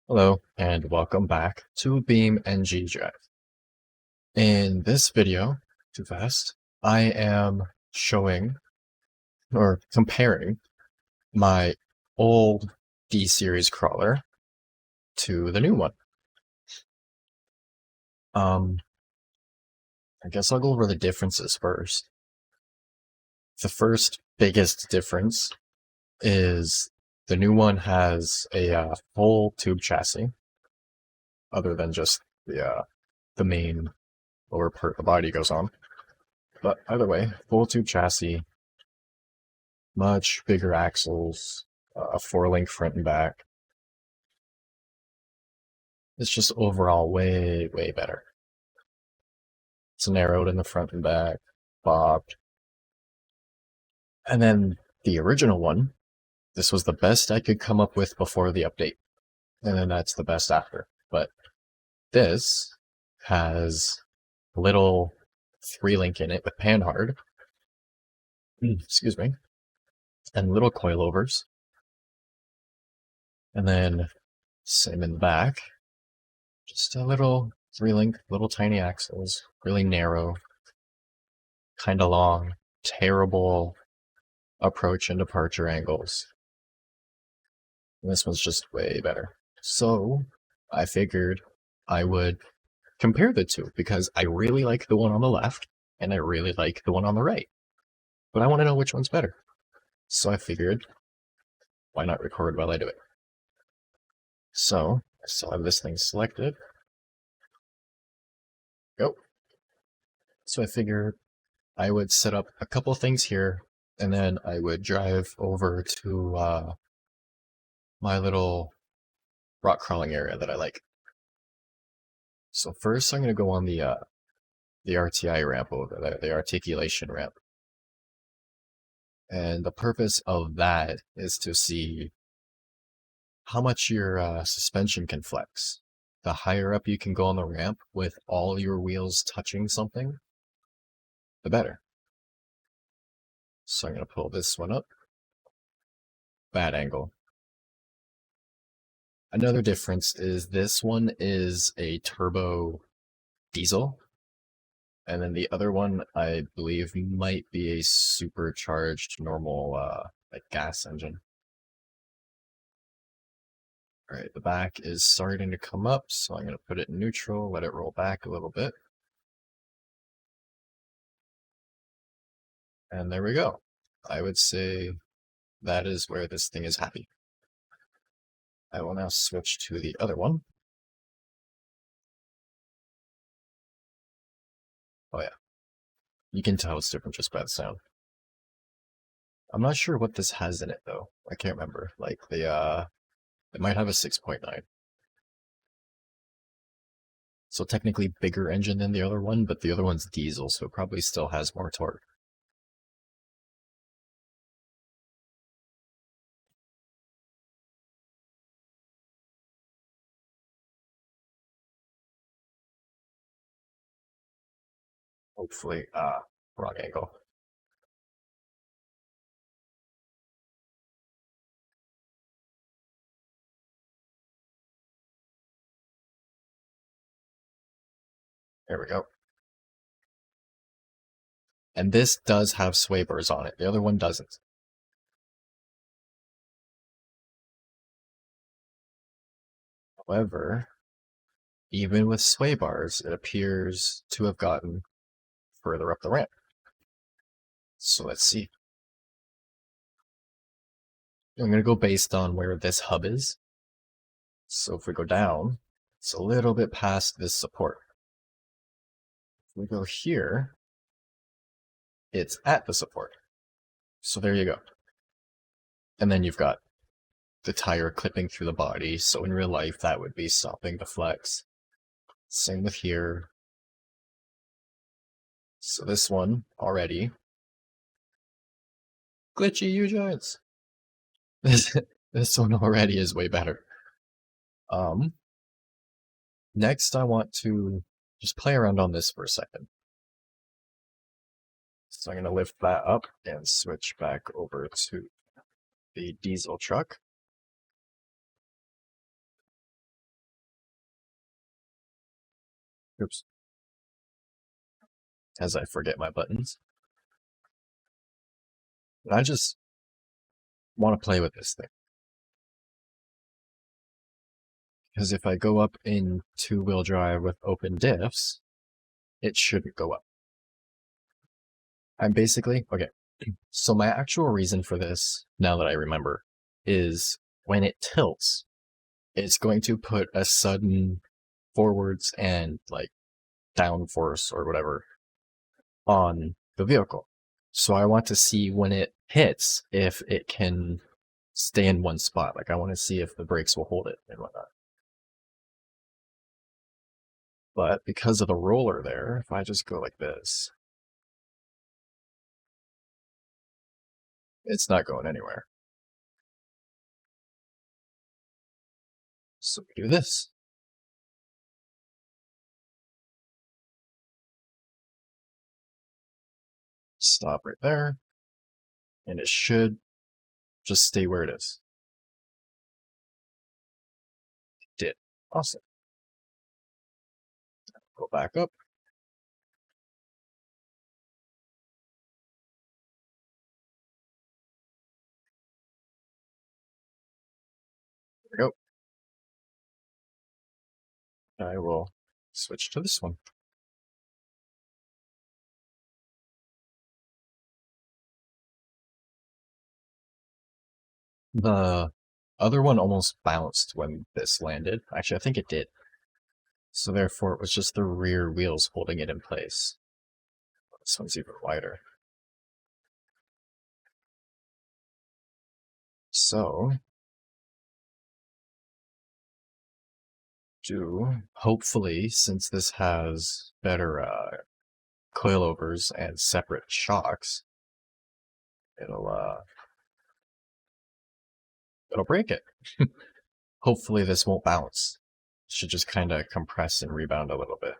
Hello, and welcome back to BeamNG.drive. In this video, too fast, I am showing or comparing my old D-series crawler to the new one. I guess I'll go over the differences first. The first biggest difference is the new one has a full tube chassis, other than just the main lower part of the body goes on. But either way, full tube chassis, much bigger axles, a 4-link front and back. It's just overall way, way better. It's narrowed in the front and back, bobbed. And then the original one, this was the best I could come up with before the update. And then that's the best after. But this has a little 3-link in it with panhard. Excuse me. And little coilovers. And then same in the back. Just a little 3-link, little tiny axles, really narrow, kind of long, terrible approach and departure angles. And this one's just way better. So I figured I would compare the two because I really like the one on the left and I really like the one on the right. But I want to know which one's better. So I figured, why not record while I do it? So I still have this thing selected. Go. So I figured I would set up a couple things here and then I would drive over to my little rock crawling area that I like. So first I'm going to go on the RTI ramp over there, the articulation ramp. And the purpose of that is to see how much your suspension can flex. The higher up you can go on the ramp with all your wheels touching something, the better. So I'm going to pull this one up. Bad angle. Another difference is this one is a turbo diesel. And then the other one, I believe, might be a supercharged normal like gas engine. Alright, the back is starting to come up, so I'm going to put it in neutral, let it roll back a little bit. And there we go. I would say that is where this thing is happy. I will now switch to the other one. Oh yeah. You can tell it's different just by the sound. I'm not sure what this has in it though. I can't remember. Like it might have a 6.9. So technically bigger engine than the other one, but the other one's diesel, so it probably still has more torque. Hopefully, wrong angle. There we go. And this does have sway bars on it. The other one doesn't. However, even with sway bars, it appears to have gotten further up the ramp. So let's see. I'm going to go based on where this hub is. So if we go down, it's a little bit past this support. If we go here, it's at the support. So there you go. And then you've got the tire clipping through the body. So in real life, that would be stopping the flex. Same with here. So this one already. Glitchy, you giants. This one already is way better. Next I want to just play around on this for a second. So I'm going to lift that up and switch back over to the diesel truck. Oops. As I forget my buttons. And I just want to play with this thing. Because if I go up in two-wheel drive with open diffs, it shouldn't go up. I'm basically, okay, so my actual reason for this, now that I remember, is when it tilts, it's going to put a sudden forwards and like downforce or whatever on the vehicle. So I want to see when it hits if it can stay in one spot. Like I want to see if the brakes will hold it and whatnot. But because of the roller there, if I just go like this, it's not going anywhere. So we do this. Stop right there. And it should just stay where it is. It did. Awesome. Go back up. There we go. I will switch to this one. The other one almost bounced when this landed. Actually, I think it did. So therefore, it was just the rear wheels holding it in place. This one's even wider. So, hopefully, since this has better coilovers and separate shocks, it'll break it. Hopefully this won't bounce. It should just kind of compress and rebound a little bit.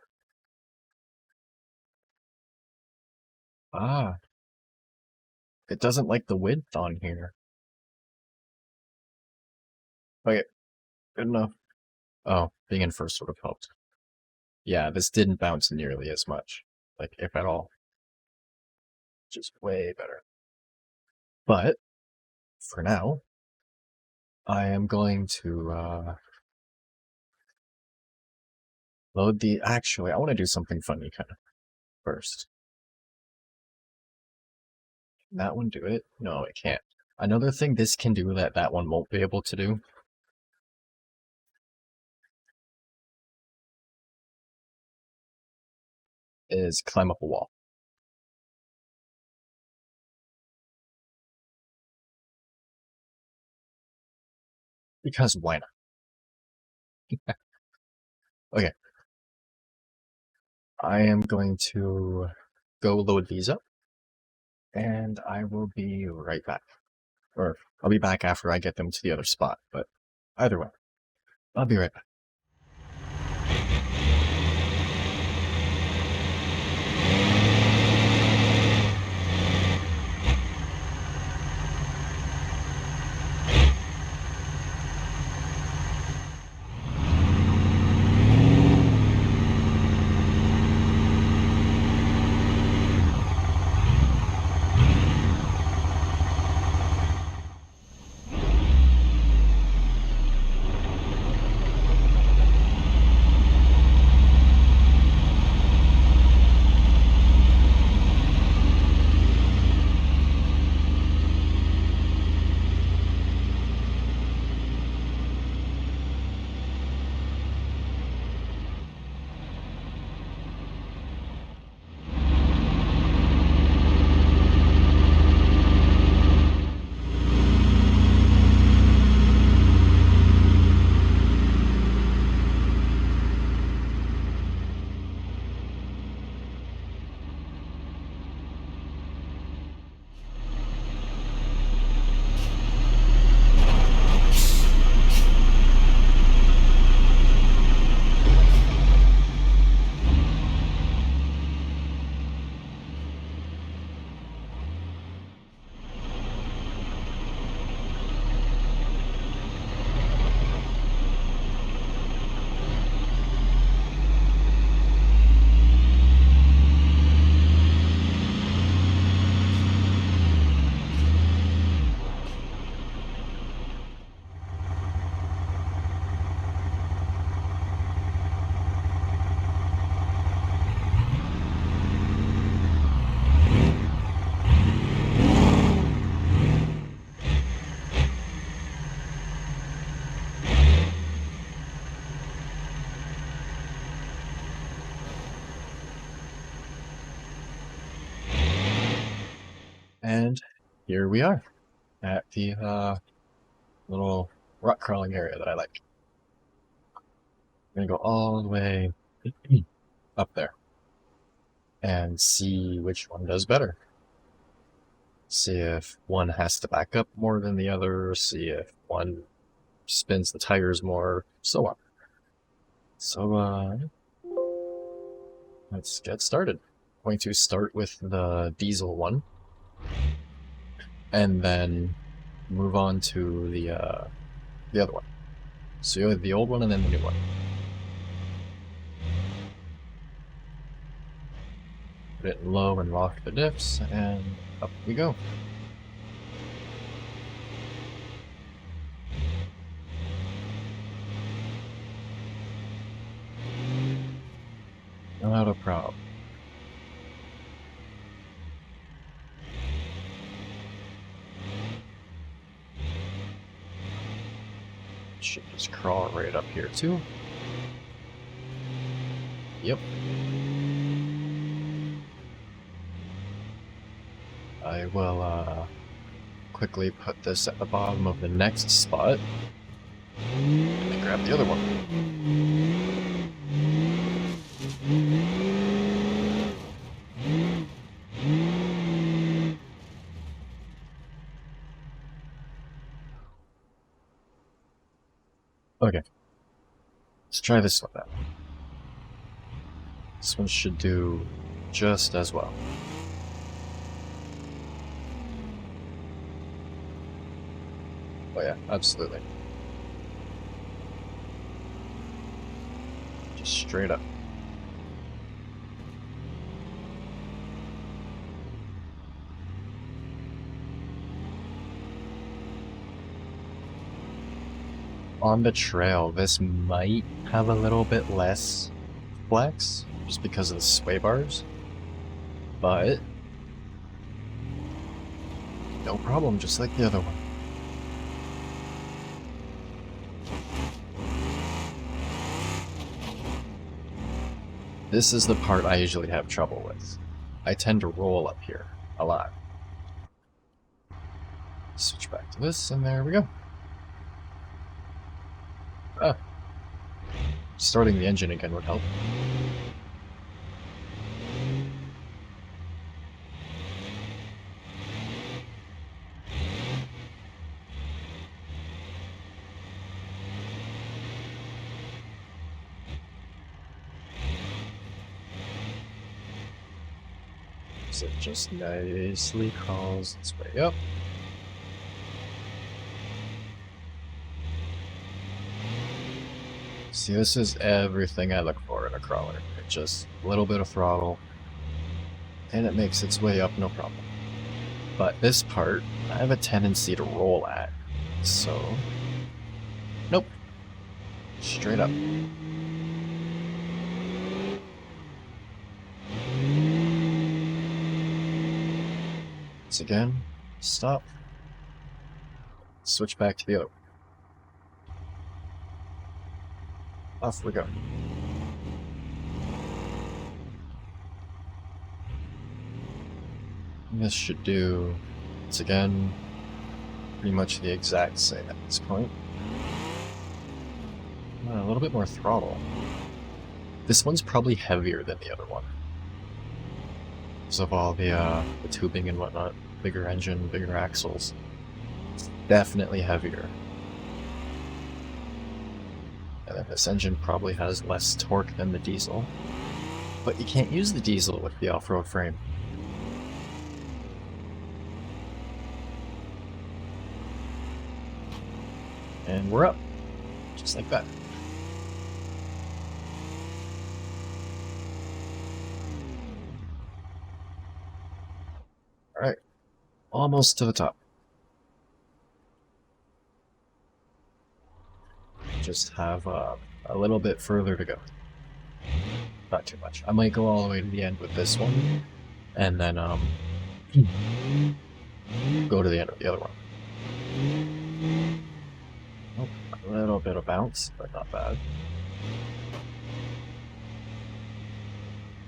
Ah, it doesn't like the width on here. Okay, good enough. Oh, being in first would have helped. Yeah, this didn't bounce nearly as much, like if at all. Which is way better. But, for now, I am going to load the... Actually, I want to do something funny kind of first. Can that one do it? No, it can't. Another thing this can do that that one won't be able to do is climb up a wall. Because why not? Okay. I am going to go load these up, and I will be right back. Or I'll be back after I get them to the other spot, but either way, I'll be right back. And here we are at the little rock crawling area that I like. I'm gonna go all the way up there and see which one does better. See if one has to back up more than the other, see if one spins the tires more, so on. So, let's get started. I'm going to start with the diesel one, and then move on to the other one. So you have the old one and then the new one. Put it in low and lock the diffs, and up we go. Not a problem. Should just crawl right up here too. Yep. I will quickly put this at the bottom of the next spot and grab the other one. Okay, let's try this one out. This one should do just as well. Oh yeah, absolutely. Just straight up. On the trail, this might have a little bit less flex, just because of the sway bars, but no problem, just like the other one. This is the part I usually have trouble with. I tend to roll up here a lot. Switch back to this, and there we go. Ah. Starting the engine again would help. So it just nicely crawls its way up. See, this is everything I look for in a crawler. It's just a little bit of throttle, and it makes its way up no problem. But this part, I have a tendency to roll at, so nope. Straight up. Once again, stop. Switch back to the other one. Off we go. This should do, once again, pretty much the exact same at this point. A little bit more throttle. This one's probably heavier than the other one, because of all the tubing and whatnot. Bigger engine, bigger axles. It's definitely heavier. And then this engine probably has less torque than the diesel. But you can't use the diesel with the off-road frame. And we're up. Just like that. Alright. Almost to the top. Just have a little bit further to go. Not too much. I might go all the way to the end with this one, and then go to the end of the other one. Oh, a little bit of bounce, but not bad.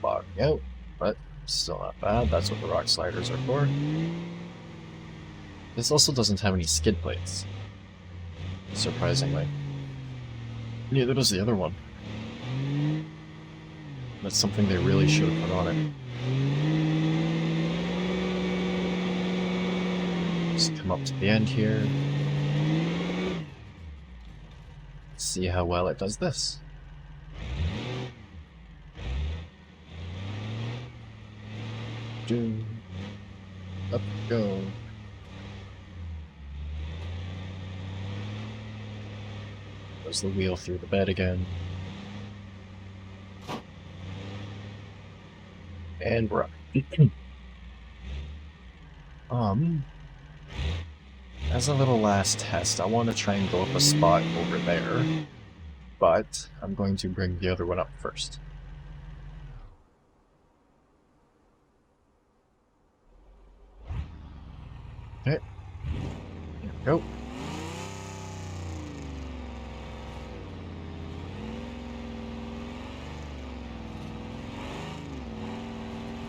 Bogging out, but still not bad. That's what the rock sliders are for. This also doesn't have any skid plates, surprisingly. Neither does the other one. That's something they really should have put on it. Just come up to the end here. See how well it does this. Up we go. Goes the wheel through the bed again. And we're up. As a little last test, I want to try and go up a spot over there, but I'm going to bring the other one up first. Okay, here we go.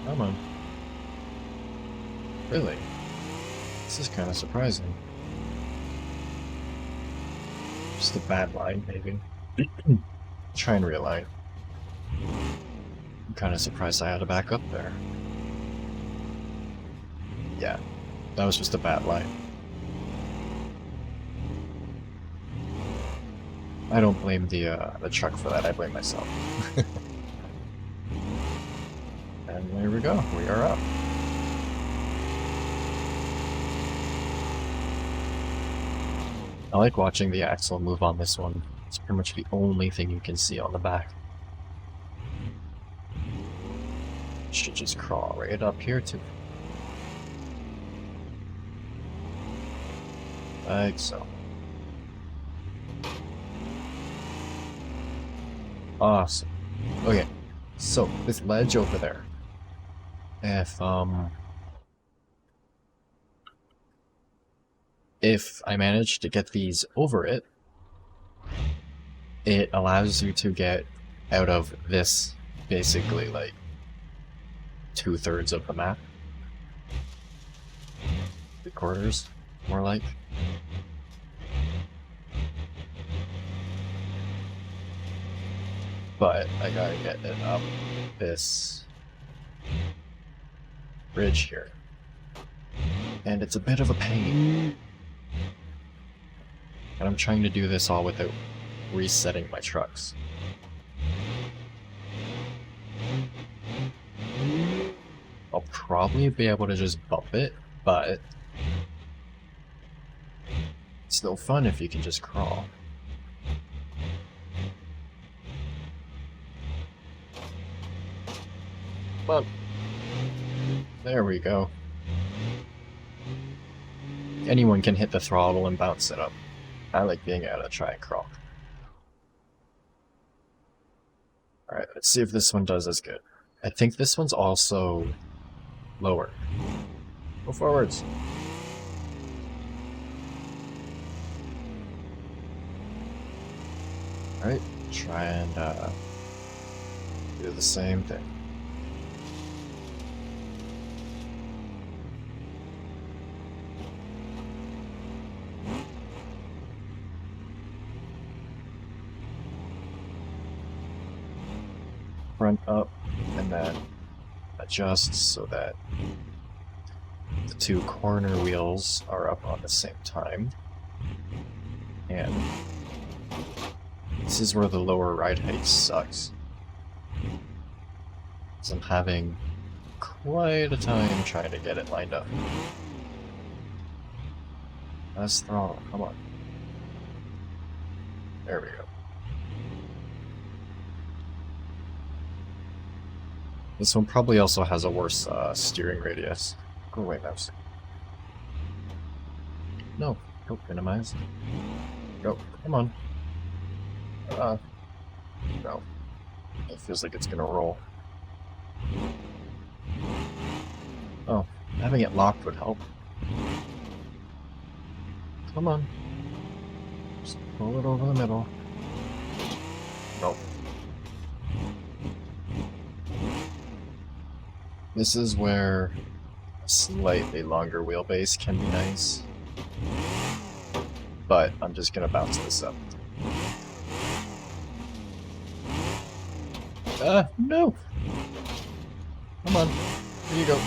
Come on. Really? This is kind of surprising. Just a bad line, maybe. Try and realign. I'm kind of surprised I had to back up there. Yeah, that was just a bad line. I don't blame the truck for that, I blame myself. And there we go, we are up. I like watching the axle move on this one. It's pretty much the only thing you can see on the back. Should just crawl right up here too. Like so. Awesome. Okay, so this ledge over there. If I manage to get these over it, it allows you to get out of this, basically, like, 2/3 of the map. 3/4, more like. But I gotta get it up this bridge here. And it's a bit of a pain. And I'm trying to do this all without resetting my trucks. I'll probably be able to just bump it, but it's still fun if you can just crawl. Come on. There we go. Anyone can hit the throttle and bounce it up. I like being able to try and crawl. Alright, let's see if this one does as good. I think this one's also lower. Go forwards. Alright, try and do the same thing. Front up, and then adjust so that the two corner wheels are up on the same time. And this is where the lower ride height sucks. So I'm having quite a time trying to get it lined up. Last throttle, come on. There we go. This one probably also has a worse steering radius. Go away, mouse. No, don't minimize. Go, come on. No. It feels like it's gonna roll. Oh, having it locked would help. Come on. Just pull it over the middle. Nope. This is where a slightly longer wheelbase can be nice. But I'm just gonna bounce this up. No! Come on. Here you go.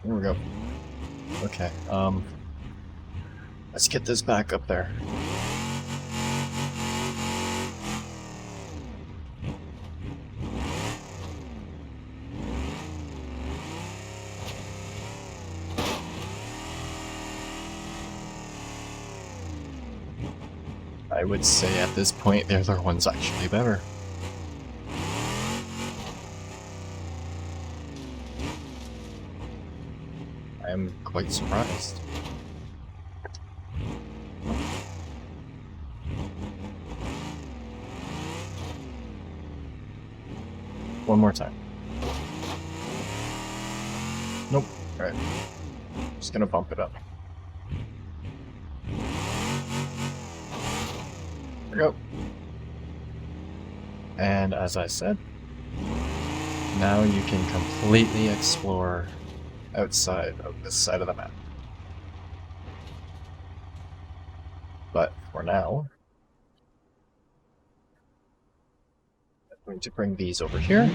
There we go. Okay, let's get this back up there. I would say at this point the other one's actually better. I am quite surprised. One more time. Nope. Alright. Just gonna bump it up. There we go. And as I said, now you can completely explore outside of this side of the map. But for now, I'm going to bring these over here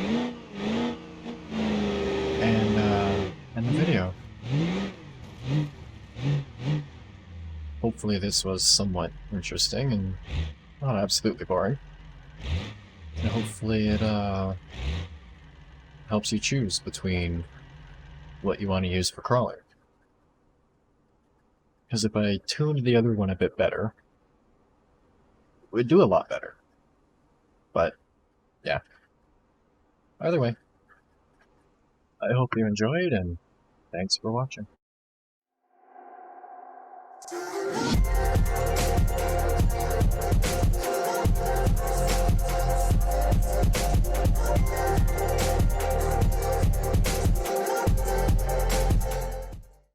and end the video. Hopefully this was somewhat interesting and not absolutely boring. And hopefully it helps you choose between what you want to use for crawling. Because if I tuned the other one a bit better, it would do a lot better. But, yeah. Either way, I hope you enjoyed, and thanks for watching.